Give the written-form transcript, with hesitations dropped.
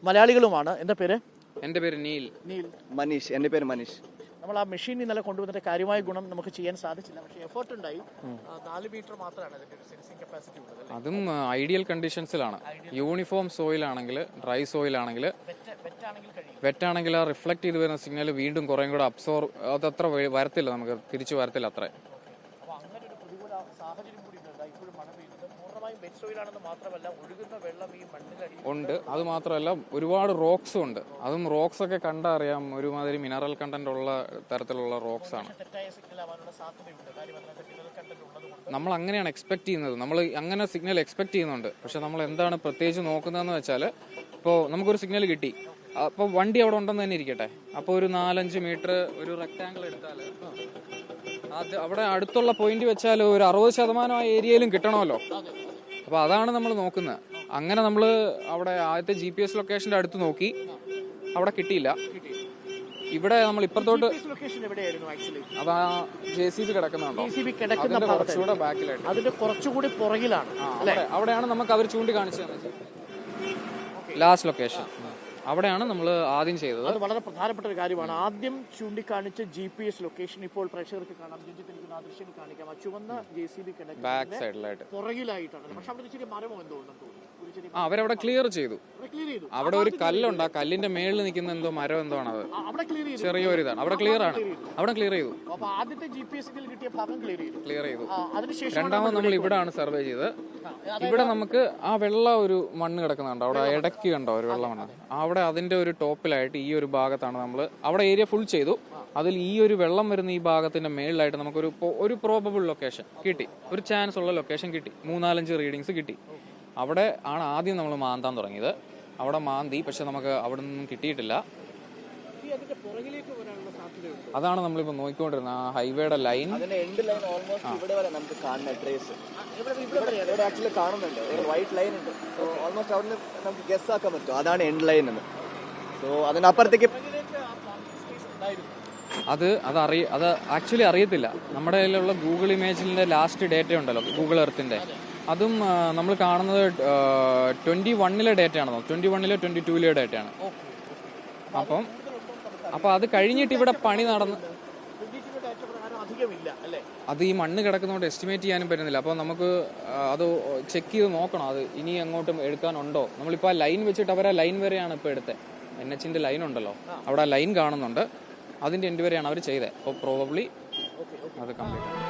മലയാളികളുമാണ്. എൻ്റെ പേര് നീൽ. മനീഷ്. എൻ്റെ പേര് മനീഷ്. നമ്മൾ ആ മെഷീൻ ഇന്നലെ കൊണ്ടുവന്നിട്ട് കാര്യമായ ഗുണം നമുക്ക് ചെയ്യാൻ സാധിച്ചില്ല. പക്ഷേ എഫേർട്ട് ഉണ്ടായി. 4 മീറ്റർ മാത്രമാണ് അതിൻ്റെ ഒരു സെൻസിങ് കപ്പാസിറ്റി ഉള്ളത്. അതും ഐഡിയൽ കണ്ടീഷൻസിലാണ്. യൂണിഫോം സോയിൽ ആണെങ്കിൽ, ഡ്രൈ സോയിൽ ആണെങ്കിൽ, വെറ്റാണെങ്കിൽ ആ റിഫ്ലക്ട് ചെയ്ത് വരുന്ന സിഗ്നൽ വീണ്ടും കുറേ കൂടെ അബ്സോർവ് അതത്ര വരത്തില്ല, നമുക്ക് തിരിച്ചു വരത്തില്ല അത്ര. അപ്പോൾ അങ്ങനെ ഒരു പ്രതികൂല സാഹചര്യം കൂടി ഉണ്ട്. ഇപ്പോഴും മഴ പെയ്യുന്നത് പൂർണ്ണമായും വെറ്റ് സോയിലാണെന്ന് മാത്രമല്ല, ഒഴുകുന്ന വെള്ളം ഈ മണ്ണിലടി ഉണ്ട്. അത് മാത്രമല്ല ഒരുപാട് റോക്സും ഉണ്ട്. അതും റോക്സ് ഒക്കെ കണ്ടറിയാം, ഒരുമാതിരി മിനറൽ കണ്ടന്റ് ഉള്ള തരത്തിലുള്ള റോക്സ് ആണ്. തെറ്റായ സിഗ്നൽ ആവാനുള്ള സാധ്യതയുണ്ട്. കാര്യം മിനറൽ കണ്ടന്റ് ഉള്ളതുകൊണ്ട് നമ്മൾ അങ്ങനെയാണ് എക്സ്പെക്ട് ചെയ്യുന്നത്. നമ്മൾ അങ്ങനെ സിഗ്നൽ എക്സ്പെക്ട് ചെയ്യുന്നുണ്ട്. പക്ഷെ നമ്മൾ എന്താണ് പ്രത്യേകിച്ച് നോക്കുന്നതെന്ന് വെച്ചാൽ, ഇപ്പോൾ നമുക്കൊരു സിഗ്നൽ കിട്ടി, അപ്പോൾ വണ്ടി അവിടെ ഉണ്ടെന്ന് തന്നെ ഇരിക്കട്ടെ, അപ്പോൾ ഒരു 4-5 മീറ്റർ ഒരു റെക്ടാങ്കിൾ എടുത്താൽ അത് അവിടെ അടുത്തുള്ള പോയിന്റ് വെച്ചാൽ ഒരു 60% ആ ഏരിയയിലും കിട്ടണമല്ലോ. അപ്പോൾ അതാണ് നമ്മൾ നോക്കുന്നത്. അങ്ങനെ നമ്മൾ അവിടെ ആദ്യത്തെ GPS ലൊക്കേഷൻ്റെ അടുത്ത് നോക്കി, അവിടെ കിട്ടിയില്ല. ഇവിടെ നമ്മൾ ഇപ്പുറത്തോട്ട് അതാ JCB കിടക്കുന്നുണ്ടോ, കുറച്ചുകൂടെ ബാക്കിലായിട്ട്, അതിന്റെ കുറച്ചുകൂടി പുറകിലാണ്. അവിടെയാണ് നമുക്ക് അവർ ചൂണ്ടിക്കാണിച്ചു തന്നത് ലാസ്റ്റ് ലൊക്കേഷൻ. അവിടെയാണ് നമ്മൾ ആദ്യം ചെയ്തത്. അത് വളരെ പ്രധാനപ്പെട്ട ഒരു കാര്യമാണ്. ആദ്യം ചൂണ്ടിക്കാണിച്ച GPS ലൊക്കേഷൻ ഇപ്പോൾ പ്രേക്ഷകർക്ക് കാണാം. ആ ദൃശ്യം കാണിക്കാം. ആ ചുവന്ന JCB ബാക്ക് സൈഡിലായിട്ട് പുറകിലായിട്ടാണ്. പക്ഷെ അവിടെ ചെറിയ മരമോ എന്തോ ഉണ്ടെന്ന് തോന്നുന്നു. അവരവിടെ ക്ലിയർ ചെയ്തു. അവിടെ ഒരു കല്ലുണ്ട്, ആ കല്ലിന്റെ മേളിൽ നിൽക്കുന്ന എന്തോ മരം എന്തോ ആണ്. അത് ചെറിയൊരു ഇതാണ്. അവിടെ ക്ലിയർ ആണ്. അവിടെ ക്ലിയർ ചെയ്തു. ക്ലിയർ ചെയ്തു. രണ്ടാമത് നമ്മൾ ഇവിടെയാണ് സർവേ ചെയ്തത്. ഇവിടെ നമുക്ക് ആ വെള്ള ഒരു മണ്ണ് കിടക്കുന്നുണ്ട്. അവിടെ ഇടയ്ക്ക് കണ്ടോ ഒരു വെള്ള മണ്ണ്, അവിടെ അതിന്റെ ഒരു ടോപ്പിലായിട്ട് ഈ ഒരു ഭാഗത്താണ് നമ്മൾ അവിടെ ഏരിയ ഫുൾ ചെയ്തു. അതിൽ ഈ ഒരു വെള്ളം വരുന്ന ഈ ഭാഗത്തിന്റെ മേളിലായിട്ട് നമുക്കൊരു പ്രോബബിൾ ലൊക്കേഷൻ കിട്ടി, ഒരു ചാൻസ് ഉള്ള ലൊക്കേഷൻ കിട്ടി. 3-4 റീഡിങ്സ് കിട്ടി. അവിടെ ആണ് ആദ്യം നമ്മൾ മാന്താൻ തുടങ്ങിയത്. അവിടെ മാന്തി, പക്ഷെ നമുക്ക് അവിടെ നിന്നും കിട്ടിയിട്ടില്ല. അതാണ് നമ്മളിപ്പോൾ നോക്കിക്കൊണ്ടിരുന്ന ആ ഹൈവേയുടെ ലൈൻ. അതാണ് എൻഡ് ലൈൻ എന്ന്. സോ അതിനപ്പുറത്തേക്ക് അത് ആക്ച്വലി അറിയത്തില്ല. നമ്മുടെ കയ്യിലുള്ള ഗൂഗിൾ ഇമേജിന്റെ ലാസ്റ്റ് ഡേറ്റ ഉണ്ടല്ലോ, ഗൂഗിൾ എർത്തിന്റെ, അതും നമ്മൾ കാണുന്നത് 21 ഡേറ്റയാണെന്നോ, 21 22 ഡേറ്റയാണ്. അപ്പം അത് കഴിഞ്ഞിട്ട് ഇവിടെ പണി നടന്ന് അത് ഈ മണ്ണ് കിടക്കുന്നതുകൊണ്ട് എസ്റ്റിമേറ്റ് ചെയ്യാനും പറ്റുന്നില്ല. അപ്പോൾ നമുക്ക് അത് ചെക്ക് ചെയ്ത് നോക്കണം, അത് ഇനി അങ്ങോട്ടും എടുക്കാനുണ്ടോ. നമ്മളിപ്പോൾ ആ ലൈൻ വെച്ചിട്ട് അവരെ ലൈൻ വരെയാണ് ഇപ്പോൾ എടുത്തത്. NHന്റെ ലൈൻ ഉണ്ടല്ലോ, അവിടെ ആ ലൈൻ കാണുന്നുണ്ട്, അതിൻ്റെ എൻഡ് വരെയാണ് അവർ ചെയ്തത്. അപ്പോൾ പ്രോബബ്ലി അത് കംപ്ലീറ്റ് ആണ്.